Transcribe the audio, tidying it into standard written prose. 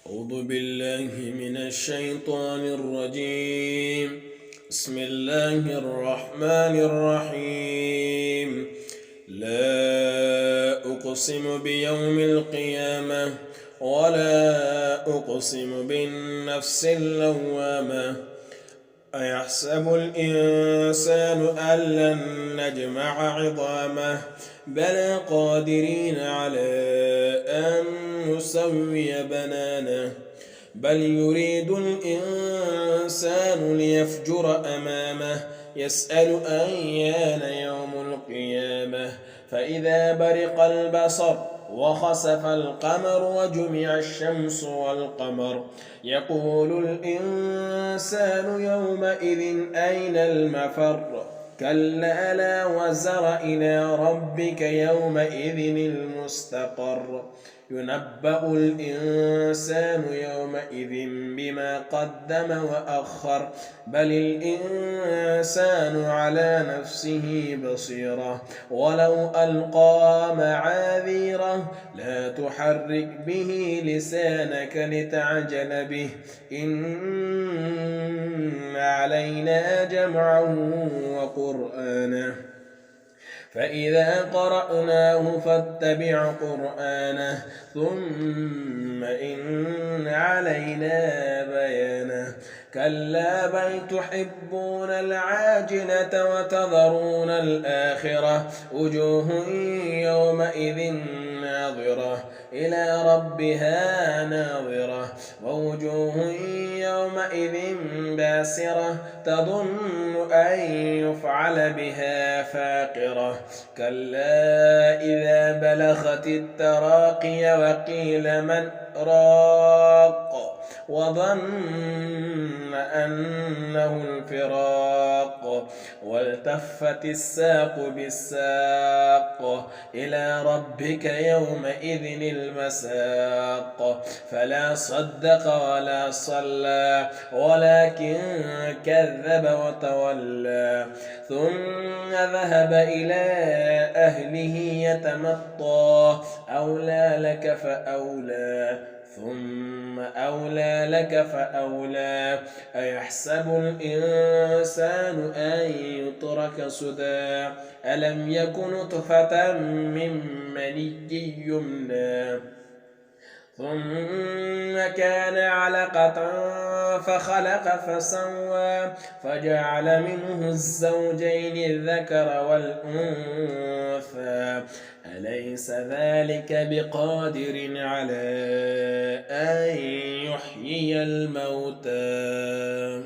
أعوذ بالله من الشيطان الرجيم. بسم الله الرحمن الرحيم. لا أقسم بيوم القيامة ولا أقسم بالنفس اللوامة. أيحسب الإنسان أن لن نجمع عظامه بلى قادرين على أن نسوي بنانه بل يريد الإنسان ليفجر أمامه يسأل أيان يوم القيامة فإذا برق البصر وخسف القمر وجمع الشمس والقمر يقول الإنسان يومئذ أين المفر كلا لا وزر إلى ربك يومئذ المستقر ينبأ الإنسان يومئذ بما قدم وأخر بل الإنسان على نفسه بصيرة ولو ألقى معاذيره لا تحرك به لسانك لتعجل به إن علينا جمعه وقرآنه فإذا قرأناه فاتبع قرآنه ثم إن علينا بيانه كلا بل تحبون العاجلة وتذرون الآخرة وجوه يومئذ ناظرة إلى ربها ناظرة ووجوه يومئذ باسرة تظن أن يفعل بها فاقرة كلا إذا بلغت التراقي وقيل من راق وظن أنه الفراق والتفت الساق بالساق إلى ربك يومئذ المساق فلا صدق ولا صلى ولكن كذب وتولى ثم ذهب إلى أهله يتمطى أولى لك فأولى ثم أولى لك فأولى أيحسب الإنسان أن يترك سدى ألم يكن نطفة من مني يمنى ثم كان علقة فخلق فسوى فجعل منه الزوجين الذكر والأنثى أليس ذلك بقادر على أن يحيي الموتى